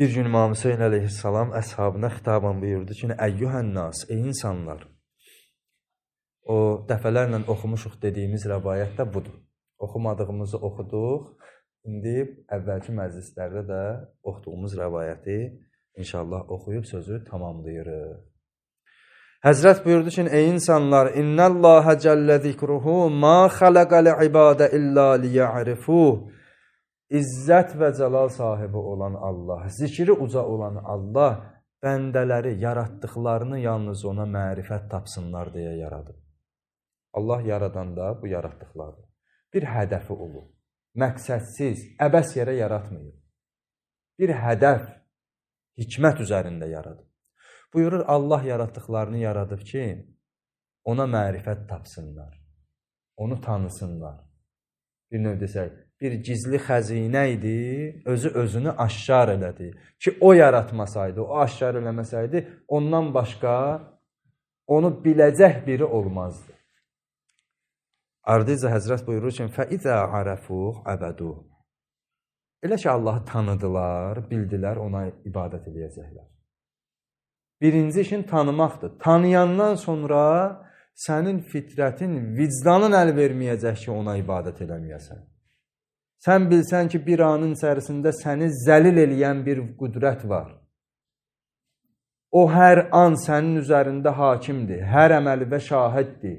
Bir gün İmam Hüseyin əleyhissalam əshabına xitabən buyurdu ki, əyyuhənnas, ey insanlar. O, dəfələrlə oxumuşuq dediyimiz rəvayət də budur. Oxumadığımızı oxuduq. İndi əvvəlki məclislərdə də oxuduğumuz rəvayəti inşallah oxuyub sözü tamamlayırıq. Həzrət buyurdu ki, ey insanlar, İnnəlləhə cəllə zikruhu ma xaləqəl ibadə illə liyə'rifuh. İzzət və cəlal sahibi olan Allah, zikri uca olan Allah, bəndələri, yaratdıqlarını yalnız ona mərifət tapsınlar deyə yaradı. Allah yaradanda bu yaratdıqları bir hədəfi olur. Məqsədsiz, əbəs yerə yaratmayıb. Bir hədəf, hikmət üzərində yaradı. Buyurur, Allah yaratdıqlarını yaradıb ki, ona mərifət tapsınlar, onu tanısınlar. Bir növ desək, bir gizli xəzinə idi, özü özünü aşkar elədi. Ki, o yaratmasaydı, o aşkar eləməsəydi, ondan başqa onu biləcək biri olmazdı. Ardınca Həzrət buyurur ki, فَإِذَا عَرَفُوهُ عَبَدُوهُ. Elə ki, Allahı tanıdılar, bildilər, ona ibadət edəcəklər. Birinci işin tanımaqdır. Tanıyandan sonra sənin fitrətin, vicdanın əl verməyəcək ki, ona ibadət eləməyəsən. Sən bilsən ki, bir anın içərisində səni zəlil eləyən bir qüdrət var. O, hər an sənin üzərində hakimdir, hər əməli və şahiddir.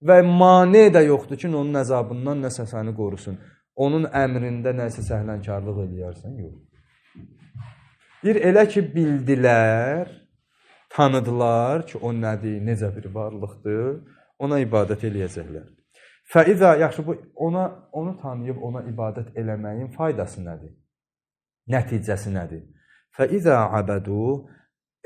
Və mane də yoxdur ki, onun əzabından nəsə səni qorusun. Onun əmrində nəsə səhlənkarlıq eləyərsən, yox. Bir elə ki, bildilər, tanıdılar ki, o nədir, necə bir varlıqdır, ona ibadət eləyəcəklər. Fəizə, yaxşı, onu tanıyıb, ona ibadət eləməyin faydası nədir? Nəticəsi nədir? Fəizə əbədu,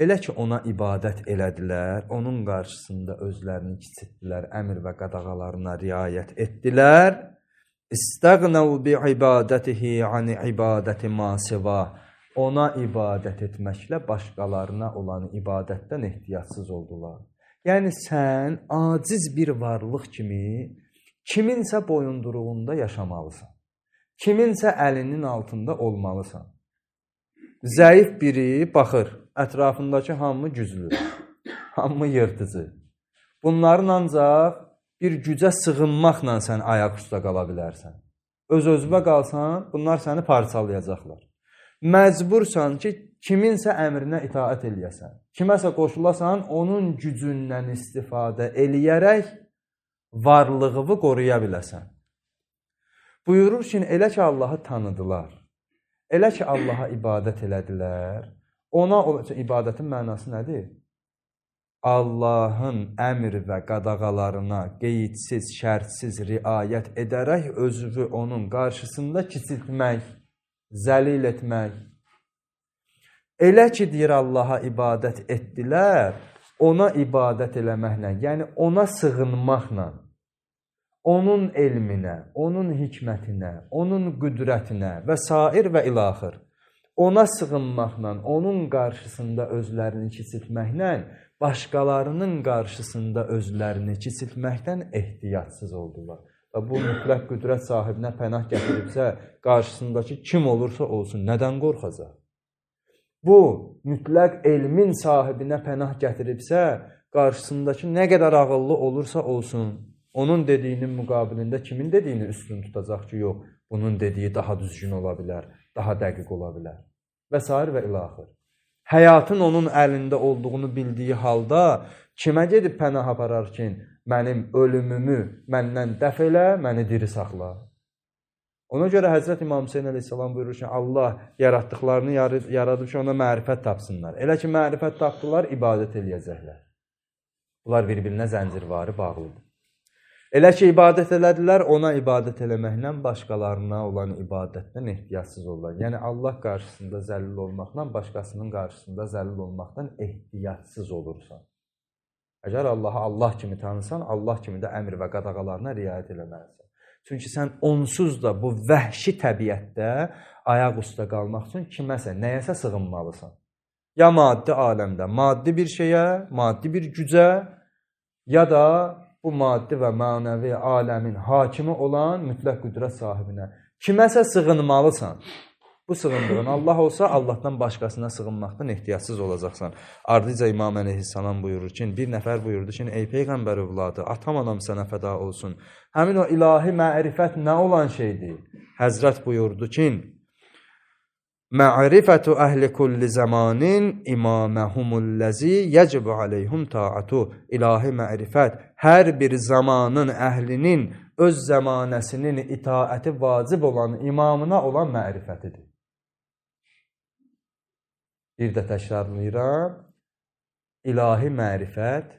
elə ki, ona ibadət elədilər, onun qarşısında özlərini kiçiltdilər, əmr və qadağalarına riayət etdilər. İstəğnəv bi ibadətihi ani ibadəti masiva. Ona ibadət etməklə başqalarına olan ibadətdən ehtiyatsız oldular. Yəni, sən aciz bir varlıq kimi kiminsə boyunduruğunda yaşamalısan. Kiminsə əlinin altında olmalısan. Zəif biri baxır, ətrafındakı hamı güclü, hamı yırtıcı. Bunların ancaq bir gücə sığınmaqla sən ayaq üstə qala bilərsən. Öz-özünə qalsan, bunlar səni parçalayacaqlar. Məcbursan ki, kiminsə əmrinə itaət eləyəsən. Kiməsə qoşulasan, onun gücündən istifadə eləyərək varlığını qoruya biləsən. Buyurur ki, elə ki, Allahı tanıdılar, elə ki, Allaha ibadət elədilər, ona ibadətin mənası nədir? Allahın əmr və qadağalarına qeydsiz, şərtsiz riayət edərək özünü onun qarşısında kiçiltmək, zəlil etmək. Elə ki, deyir Allaha ibadət etdilər, ona ibadət eləməklə, yəni ona sığınmaqla, onun elminə, onun hikmətinə, onun qüdrətinə və sair və ilaxır, ona sığınmaqla, onun qarşısında özlərini kiçiltməklə, başqalarının qarşısında özlərini kiçiltməkdən ehtiyatsız oldular. Və bu mütləq qüdrət sahibinə pənah gətiribsə, qarşısındakı kim olursa olsun, nədən qorxacaq? Bu, mütləq elmin sahibinə pənah gətiribsə, qarşısındakı nə qədər ağıllı olursa olsun, onun dediyinin müqabilində kimin dediyini üstün tutacaq ki, yox, bunun dediyi daha düzgün ola bilər, daha dəqiq ola bilər və s. və ilaxır. Həyatın onun əlində olduğunu bildiyi halda kimə gedib pənah aparar ki, mənim ölümümü məndən dəf elə, məni diri saxla. Ona görə Həzrət İmam Hüseyin əleyhissalam buyurur ki, Allah yaratdıqlarını yaradıb ki, ona mərifət tapsınlar. Elə ki, mərifət tapdılar, ibadət eləyəcəklər. Bunlar bir-birinə zəncirvari bağlıdır. Elə ki, ibadət elədilər, ona ibadət eləməklə başqalarına olan ibadətdən ehtiyatsız olurlar. Yəni, Allah qarşısında zəlil olmaqla, başqasının qarşısında zəlil olmaqdan ehtiyatsız olursan. Əgər Allahı Allah kimi tanısan, Allah kimi də əmr və qadağalarına riayət eləməlisən. Çünki sən onsuz da bu vəhşi təbiətdə ayaq üstə qalmaq üçün kiməsə, nəyəsə sığınmalısan. Ya maddi aləmdə, maddi bir şeyə, maddi bir gücə, ya da bu maddi və mənəvi aləmin hakimi olan mütləq qüdrət sahibinə. Kiməsə sığınmalısan. Bu sığındığın Allah olsa, Allahdan başqasına sığınmaqdan ehtiyatsız olacaqsan. Ardıca İmam əleyhissalam buyurur ki, bir nəfər buyurdu ki, ey Peyğəmbər övladı, atam anam sənə fəda olsun. Həmin o ilahi mərifət nə olan şeydir? Həzrət buyurdu ki, Ma'rifətu əhli kulli zamanin imaməhumullazi yəcibu aleyhum ta'atu. İlahi mərifət hər bir zamanın əhlinin öz zəmanəsinin itaəti vacib olan imamına olan mərifətidir. Bir də təkrarlayıram. İlahi mərifət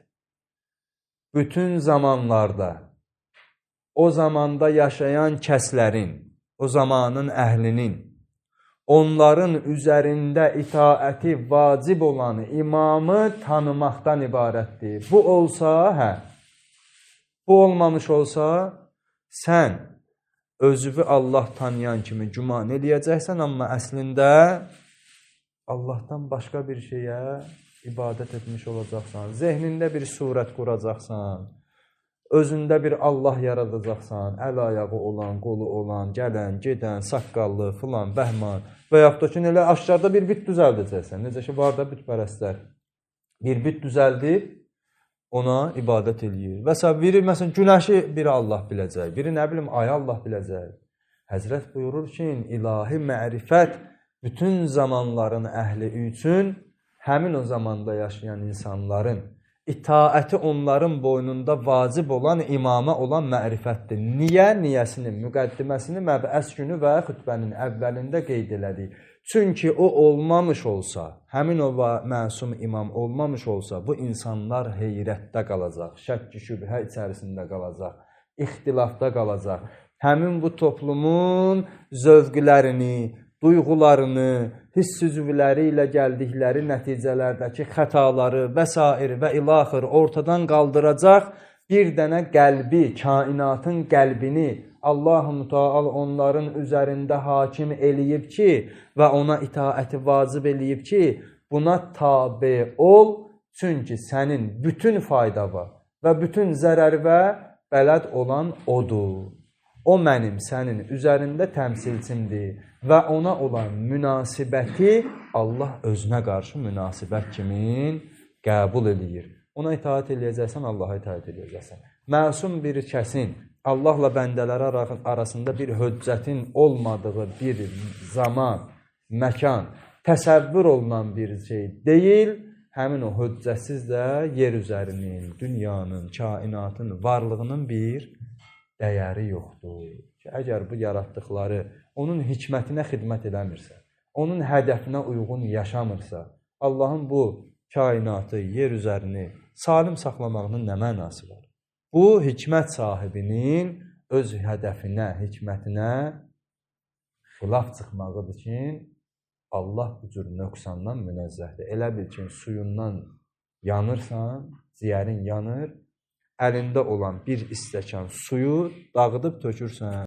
bütün zamanlarda o zamanda yaşayan kəslərin, o zamanın əhlinin onların üzərində itaəti vacib olan imamı tanımaqdan ibarətdir. Bu olsa, bu olmamış olsa, sən özünü Allah tanıyan kimi güman eləyəcəksən, amma əslində Allahdan başqa bir şeyə ibadət etmiş olacaqsan, zehnində bir surət quracaqsan, özündə bir Allah yaradacaqsan, əl ayağı olan, qolu olan, gələn, gedən, saqqallı, filan, bəhman və yaxud da ki, elə aşkarda bir büt düzəldəcəksən. Necə ki, var da bütpərəstlər. Bir büt düzəldib, ona ibadət eləyir. Və biri, məsələn, günəşi biri Allah biləcək, biri, nə bilim, ayı Allah biləcək. Həzrət buyurur ki, ilahi mərifət bütün zamanların əhli üçün həmin o zamanda yaşayan insanların itaəti onların boynunda vacib olan imama olan mərifətdir. Niyə? Niyəsini, müqəddiməsini məbəs günü və xütbənin əvvəlində qeyd elədik. Çünki o olmamış olsa, həmin o məsum imam olmamış olsa, bu insanlar heyrətdə qalacaq, şəkk-i şübhə içərisində qalacaq, ixtilafda qalacaq. Həmin bu toplumun zövqlərini, duyğularını, hiss üzvləri ilə gəldikləri nəticələrdəki xətaları və s. və ilaxır ortadan qaldıracaq bir dənə qəlbi, kainatın qəlbini Allah-u Teala onların üzərində hakim eləyib ki və ona itaəti vacib eləyib ki, buna tabe ol, çünki sənin bütün faydağa və bütün zərərvə bələd olan odur. O mənim sənin üzərində təmsilçimdir və ona olan münasibəti Allah özünə qarşı münasibət kimi qəbul edir. Ona itaat eləyəcəksən, Allaha itaat eləyəcəksən. Məsum bir kəsin Allahla bəndələri arasında bir höccətin olmadığı bir zaman, məkan, təsəvvür olunan bir şey deyil, həmin o höccətsiz də yer üzərinin, dünyanın, kainatın varlığının bir dəyəri yoxdur. Ki, əgər bu yaratdıqları onun hikmətinə xidmət eləmirsə, onun hədəfinə uyğun yaşamırsa, Allahın bu kainatı, yer üzərini salim saxlamağının nə mənası var? Bu, hikmət sahibinin öz hədəfinə, hikmətinə xilaf çıxmağıdır ki, Allah bu cür nöqsandan münezzəhdir. Elə bil ki, suyundan yanırsan, ciyərin yanır, əlində olan bir istəkan suyu dağıdıb tökürsən.